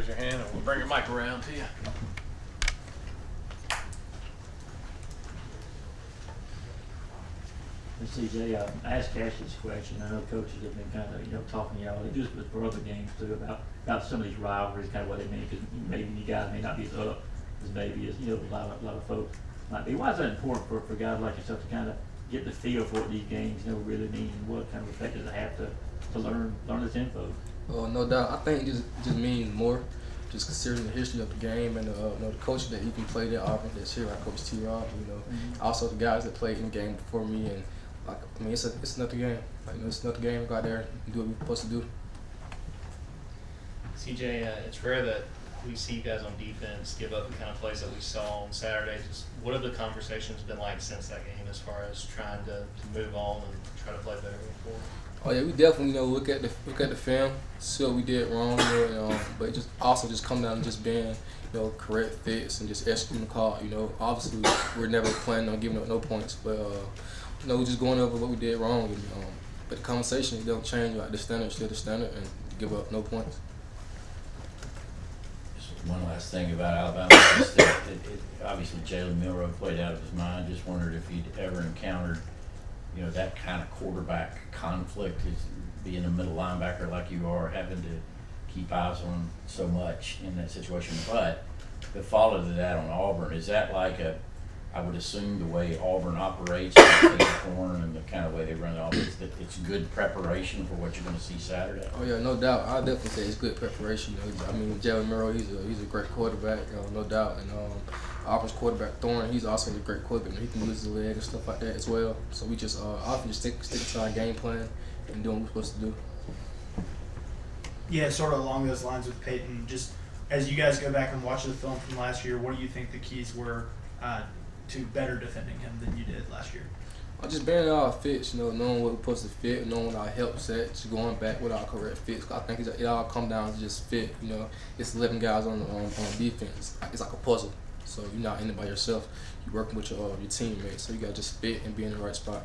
raise your hand and we'll bring your mic around to you. CJ, I asked Cash this question. I know coaches have been kind of, talking to y'all, just for other games too, about some of these rivalries, kind of what they mean, because maybe you guys may not be as up as maybe as, a lot of folks might be. Why is that important for guys like yourself to kind of get the feel for what these games, really mean, and what kind of effect does it have to learn this info? No doubt. I think it just means more, just considering the history of the game and the coach that even played at Auburn that's here, like Coach T. Rob, also the guys that played in the game before me, and it's another game. It's another game. Go out there and do what we're supposed to do. CJ, it's rare that we see you guys on defense give up the kind of plays that we saw on Saturday. Just what have the conversations been like since that game, as far as trying to move on and try to play better going forward? Oh yeah, we definitely look at the film, see what we did wrong, but it just come down to just being correct fits and just executing the call. Obviously we're never planning on giving up no points, but we're just going over what we did wrong. But the conversation, it don't change. Like the standard, still the standard, and give up no points. Just one last thing about Alabama is that obviously Jalen Milroe played out of his mind. Just wondered if he'd ever encountered that kind of quarterback conflict, is being a middle linebacker like you are, having to keep eyes on so much in that situation. But the follow to that on Auburn, is that like I would assume the way Auburn operates, the corner and the kind of way they run the offense, that it's good preparation for what you're going to see Saturday? Oh yeah, no doubt. I definitely say it's good preparation. Jalen Milroe, he's a great quarterback, no doubt. And Auburn's quarterback Thorne, he's also a great quarterback. He can use his leg and stuff like that as well. So we just often just stick to our game plan and doing what we're supposed to do. Yeah, sort of along those lines with Peyton. Just as you guys go back and watch the film from last year, what do you think the keys were to better defending him than you did last year? Just being our fits, knowing what we're supposed to fit, knowing what our help set, just going back with our correct fits. I think it all come down to just fit. It's 11 guys on defense. It's like a puzzle. So you're not in it by yourself. You're working with your teammates. So you got to just fit and be in the right spot.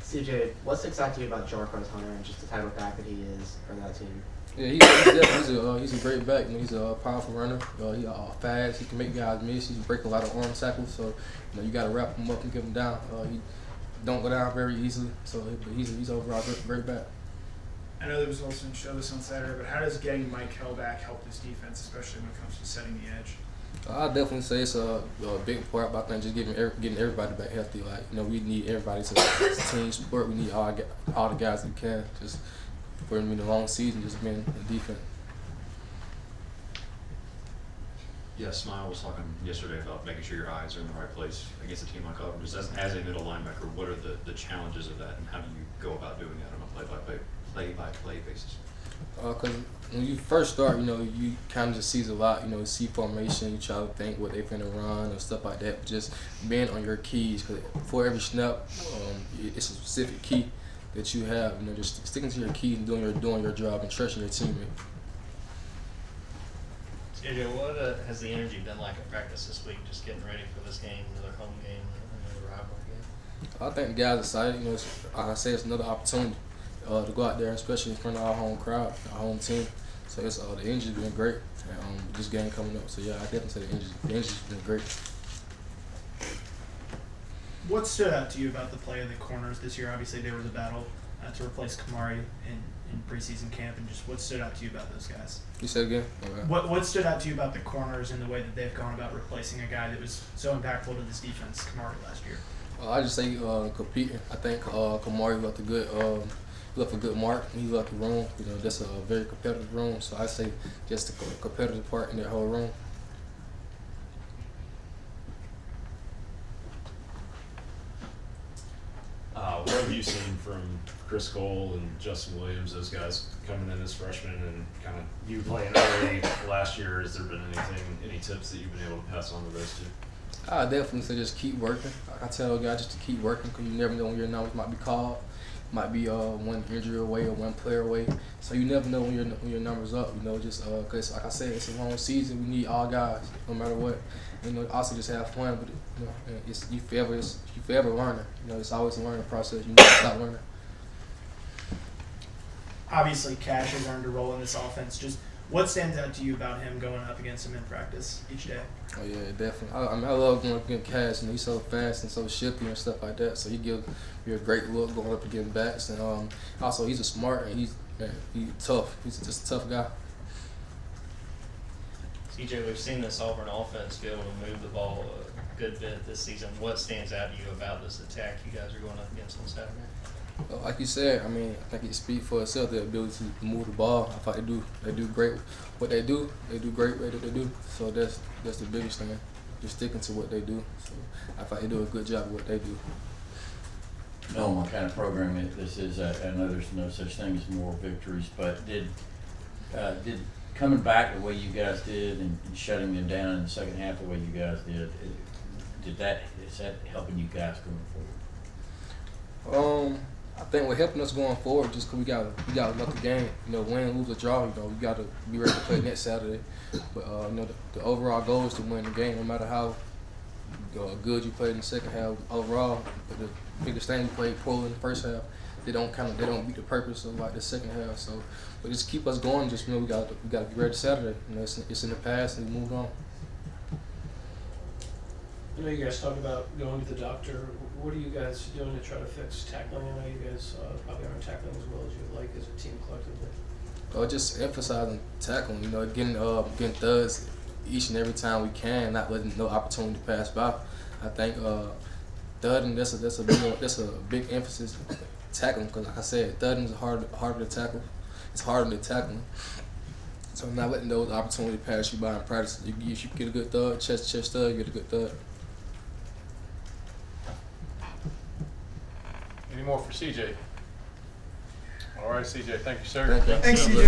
CJ, what sticks out to you about Jarquez Hunter and just the type of back that he is for that team? Yeah, he's a great back. He's a powerful runner. He's fast. He can make guys miss. He's break a lot of arm tackles. So you got to wrap him up and get him down. He don't go down very easily. So he's overall great back. I know there was Olsen showed this on Saturday, but how does getting Mike Hill back help this defense, especially when it comes to setting the edge? I definitely say it's a big part, but I think just getting everybody back healthy. We need everybody to team sport. We need all the guys we can. Just for them in the long season, just being in defense. Yeah, Smile was talking yesterday about making sure your eyes are in the right place against a team like Auburn. Just as a middle linebacker, what are the challenges of that, and how do you go about doing that on a play-by-play basis? Because when you first start, you kind of just see a lot. You see formation, you try to think what they're finna run or stuff like that. But just being on your keys, because for every snap, it's a specific key that you have. Just sticking to your keys and doing your job and trusting your teammate. AJ, what has the energy been like at practice this week, just getting ready for this game, another home game, another rivalry game? I think the guys are excited. Like I say, it's another opportunity to go out there, especially in front of our home crowd, our home team. So it's the energy's been great. This game coming up. So yeah, I definitely say the energy's been great. What stood out to you about the play of the corners this year? Obviously, there was a battle to replace Kamari in preseason camp, and just what stood out to you about those guys? You said again? Okay. What stood out to you about the corners and the way that they've gone about replacing a guy that was so impactful to this defense, Kamari, last year? I just say competing. I think Kamari left a good mark. He left the room. That's a very competitive room. So I say just the competitive part in that whole room. What have you seen from Chris Cole and Justin Williams, those guys coming in as freshmen, and kind of you playing early last year? Has there been any tips that you've been able to pass on to those two? I definitely say just keep working. I tell guys just to keep working, because you never know when your numbers might be called. Might be one injury away or one player away. So you never know when your numbers up. Just because like I said, it's a long season. We need all guys, no matter what. Also just have fun with it. You forever learning. It's always a learning process. You never stop learning. Obviously, Cash has earned a role in this offense. Just What stands out to you about him going up against him in practice each day? Oh yeah, definitely. I mean, I love going up against Cash, and he's so fast and so shifty and stuff like that. So he gives you a great look going up against backs, and also he's a smart and he's tough. He's just a tough guy. CJ, we've seen this Auburn offense be able to move the ball a good bit this season. What stands out to you about this attack you guys are going up against on Saturday? Well, like you said, I mean, I think it speaks for itself, the ability to move the ball. I thought they do great what they do. They do great what they do. So that's the biggest thing. Just sticking to what they do. So I thought they do a good job of what they do. Knowing what kind of program this is, I know there's no such thing as moral victories, but did coming back the way you guys did and shutting them down in the second half the way you guys did, is that helping you guys going forward? I think what helping us going forward, just because we got another game, win, lose, or draw. We got to be ready to play next Saturday. But the overall goal is to win the game, no matter how good you played in the second half. Overall, the biggest thing, we played poorly in the first half. They don't meet the purpose of like the second half. So, but just keep us going. Just we got to be ready Saturday. It's in the past and we moved on. I know you guys talked about going to the doctor. What are you guys doing to try to fix tackling? I know you guys probably aren't tackling as well as you'd like as a team collectively. Just emphasizing tackling. Getting thuds each and every time we can, not letting no opportunity to pass by. I think thudding that's a big emphasis. Tackling, because like I said, thudding is harder to tackle. It's harder to tackle. So I'm not letting those opportunities pass you by in practice. You get a good thud, chest thud, you get a good thud. Any more for CJ? All right, CJ. Thank you, sir. Thank you. Thanks, CJ.